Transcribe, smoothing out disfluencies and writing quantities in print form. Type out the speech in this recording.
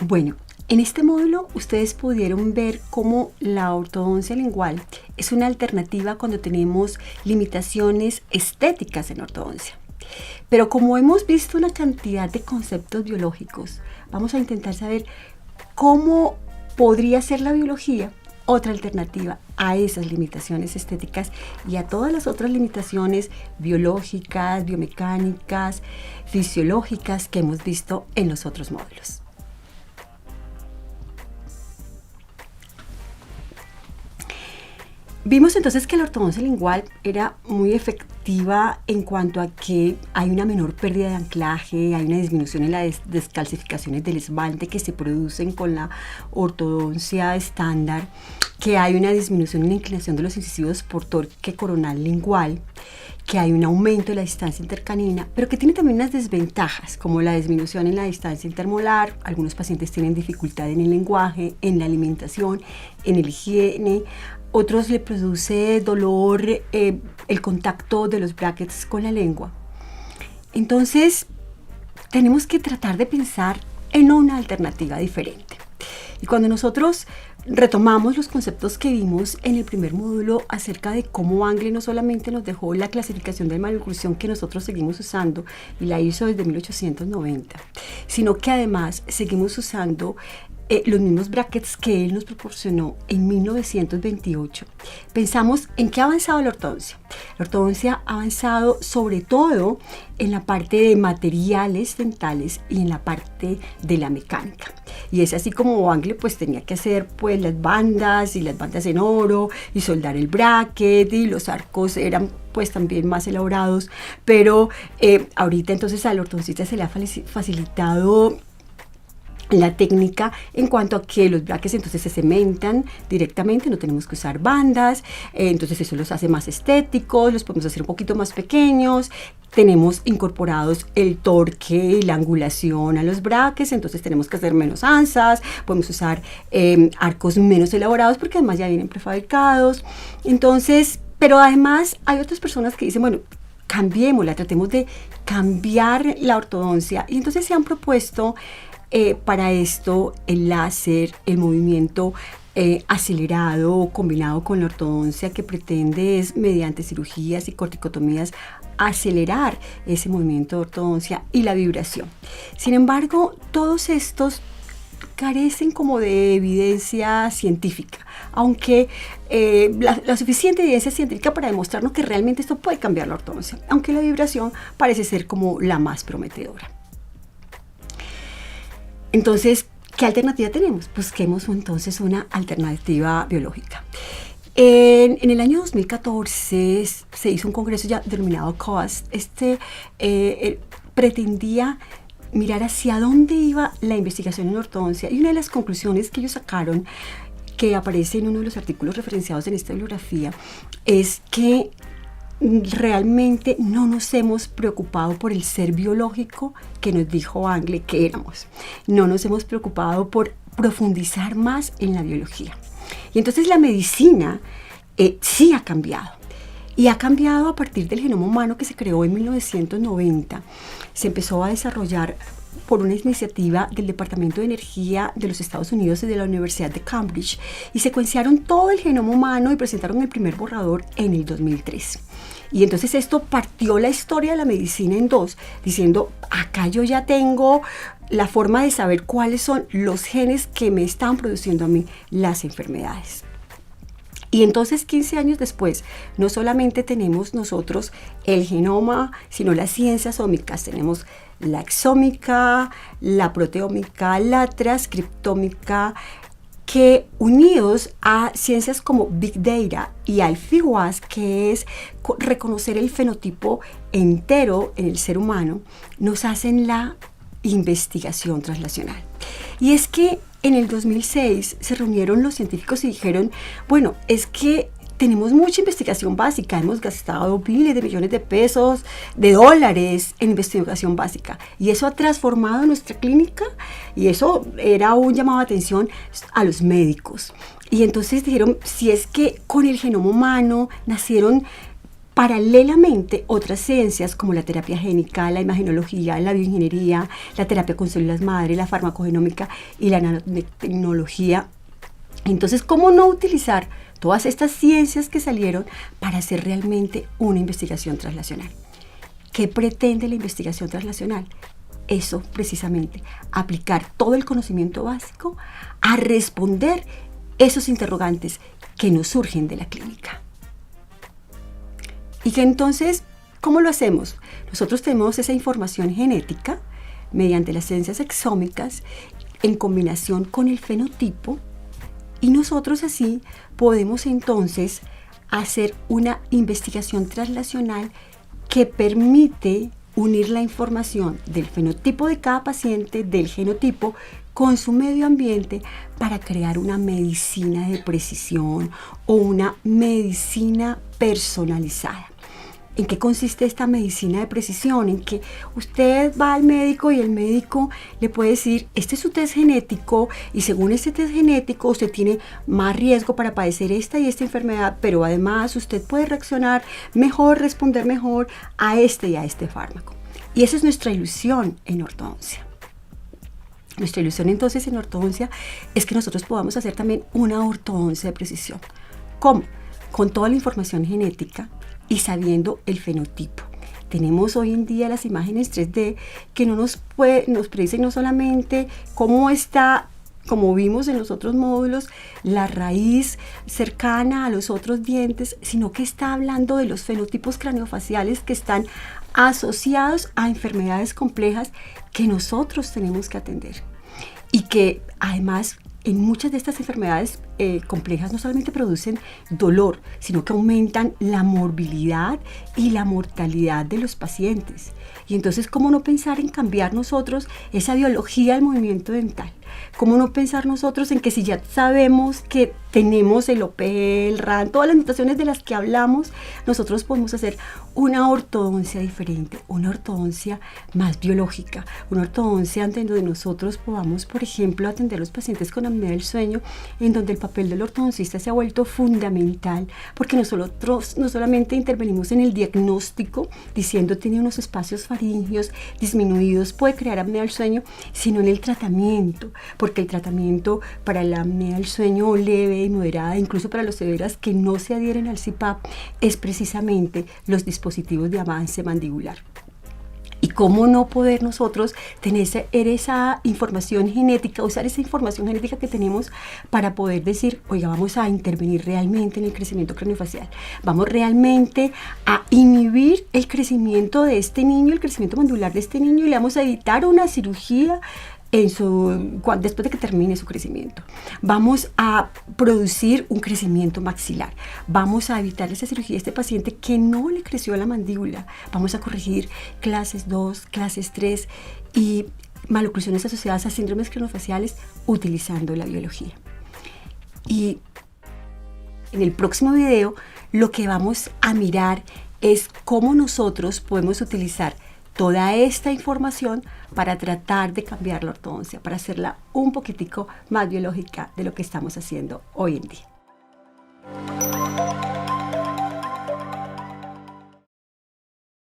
Bueno, en este módulo ustedes pudieron ver cómo la ortodoncia lingual es una alternativa cuando tenemos limitaciones estéticas en ortodoncia. Pero como hemos visto una cantidad de conceptos biológicos, vamos a intentar saber cómo podría ser la biología otra alternativa a esas limitaciones estéticas y a todas las otras limitaciones biológicas, biomecánicas, fisiológicas que hemos visto en los otros módulos. Vimos entonces que la ortodoncia lingual era muy efectiva en cuanto a que hay una menor pérdida de anclaje, hay una disminución en las descalcificaciones del esmalte que se producen con la ortodoncia estándar, que hay una disminución en la inclinación de los incisivos por torque coronal lingual, que hay un aumento de la distancia intercanina, pero que tiene también unas desventajas, como la disminución en la distancia intermolar. Algunos pacientes tienen dificultad en el lenguaje, en la alimentación, en el higiene. Otros le produce dolor el contacto de los brackets con la lengua. Entonces, tenemos que tratar de pensar en una alternativa diferente. Y cuando nosotros retomamos los conceptos que vimos en el primer módulo acerca de cómo Angle no solamente nos dejó la clasificación de maloclusión que nosotros seguimos usando y la hizo desde 1890, sino que además seguimos usando los mismos brackets que él nos proporcionó en 1928. Pensamos en qué ha avanzado la ortodoncia. La ortodoncia ha avanzado sobre todo en la parte de materiales dentales y en la parte de la mecánica. Y es así como Angle pues tenía que hacer pues las bandas y las bandas en oro y soldar el bracket, y los arcos eran pues también más elaborados, pero ahorita entonces al ortodoncista se le ha facilitado la técnica en cuanto a que los brackets entonces se cementan directamente, no tenemos que usar bandas, entonces eso los hace más estéticos, los podemos hacer un poquito más pequeños, tenemos incorporados el torque y la angulación a los brackets, entonces tenemos que hacer menos anzas, podemos usar arcos menos elaborados porque además ya vienen prefabricados. Entonces, pero además hay otras personas que dicen, bueno, cambiémosla, tratemos de cambiar la ortodoncia, y entonces se han propuesto para esto el láser, el movimiento acelerado combinado con la ortodoncia, que pretende es mediante cirugías y corticotomías acelerar ese movimiento de ortodoncia, y la vibración. Sin embargo, todos estos carecen como de evidencia científica, aunque la suficiente evidencia científica para demostrarnos que realmente esto puede cambiar la ortodoncia, aunque la vibración parece ser como la más prometedora. Entonces, ¿qué alternativa tenemos? Busquemos entonces una alternativa biológica. En el año 2014 se hizo un congreso ya denominado COAST. Pretendía mirar hacia dónde iba la investigación en ortodoncia, y una de las conclusiones que ellos sacaron, que aparece en uno de los artículos referenciados en esta bibliografía, es que realmente no nos hemos preocupado por el ser biológico que nos dijo Angle que éramos. No nos hemos preocupado por profundizar más en la biología. Y entonces la medicina sí ha cambiado. Y ha cambiado a partir del genoma humano que se creó en 1990. Se empezó a desarrollar por una iniciativa del Departamento de Energía de los Estados Unidos y de la Universidad de Cambridge, y secuenciaron todo el genoma humano y presentaron el primer borrador en el 2003. Y entonces esto partió la historia de la medicina en dos, diciendo, acá yo ya tengo la forma de saber cuáles son los genes que me están produciendo a mí las enfermedades. Y entonces 15 años después, no solamente tenemos nosotros el genoma, sino las ciencias ómicas. Tenemos la exómica, la proteómica, la transcriptómica, que unidos a ciencias como Big Data y al FIWAS, que es reconocer el fenotipo entero en el ser humano, nos hacen la investigación translacional. Y es que en el 2006 se reunieron los científicos y dijeron, bueno, es que tenemos mucha investigación básica, hemos gastado miles de millones de pesos, de dólares en investigación básica, y eso ha transformado nuestra clínica, y eso era un llamado de atención a los médicos. Y entonces dijeron, si es que con el genoma humano nacieron Paralelamente, otras ciencias como la terapia génica, la imagenología, la bioingeniería, la terapia con células madre, la farmacogenómica y la nanotecnología. Entonces, ¿cómo no utilizar todas estas ciencias que salieron para hacer realmente una investigación translacional? ¿Qué pretende la investigación translacional? Eso precisamente, aplicar todo el conocimiento básico a responder esos interrogantes que nos surgen de la clínica. Y que entonces, ¿cómo lo hacemos? Nosotros tenemos esa información genética mediante las ciencias exómicas en combinación con el fenotipo, y nosotros así podemos entonces hacer una investigación translacional que permite unir la información del fenotipo de cada paciente, del genotipo, con su medio ambiente para crear una medicina de precisión o una medicina personalizada. ¿En qué consiste esta medicina de precisión? En que usted va al médico y el médico le puede decir, este es su test genético y según este test genético usted tiene más riesgo para padecer esta y esta enfermedad, pero además usted puede reaccionar mejor, responder mejor a este y a este fármaco. Y esa es nuestra ilusión en ortodoncia. Nuestra ilusión entonces en ortodoncia es que nosotros podamos hacer también una ortodoncia de precisión. ¿Cómo? Con toda la información genética y sabiendo el fenotipo. Tenemos hoy en día las imágenes 3D que nos predicen no solamente cómo está, como vimos en los otros módulos, la raíz cercana a los otros dientes, sino que está hablando de los fenotipos craneofaciales que están asociados a enfermedades complejas que nosotros tenemos que atender. Y que además en muchas de estas enfermedades complejas no solamente producen dolor, sino que aumentan la morbilidad y la mortalidad de los pacientes. Y entonces, ¿cómo no pensar en cambiar nosotros esa biología del movimiento dental? ¿Cómo no pensar nosotros en que si ya sabemos que tenemos el OPG, el RAN, todas las mutaciones de las que hablamos, nosotros podemos hacer una ortodoncia diferente, una ortodoncia más biológica, una ortodoncia en donde nosotros podamos, por ejemplo, atender a los pacientes con apnea del sueño, en donde el papel del ortodoncista se ha vuelto fundamental, porque nosotros no solamente intervenimos en el diagnóstico, diciendo tiene unos espacios faringios disminuidos, puede crear apnea del sueño, sino en el tratamiento, porque el tratamiento para la apnea del sueño leve y moderada, incluso para los severas que no se adhieren al CPAP, es precisamente los dispositivos de avance mandibular. Y cómo no poder nosotros tener esa información genética, usar esa información genética que tenemos para poder decir, oiga, vamos a intervenir realmente en el crecimiento craneofacial, vamos realmente a inhibir el crecimiento de este niño, el crecimiento mandibular de este niño, y le vamos a evitar una cirugía después de que termine su crecimiento. Vamos a producir un crecimiento maxilar. Vamos a evitar esa cirugía de este paciente que no le creció la mandíbula. Vamos a corregir clases 2, clases 3 y maloclusiones asociadas a síndromes craneofaciales utilizando la biología. Y en el próximo video lo que vamos a mirar es cómo nosotros podemos utilizar toda esta información para tratar de cambiar la ortodoncia, para hacerla un poquitico más biológica de lo que estamos haciendo hoy en día.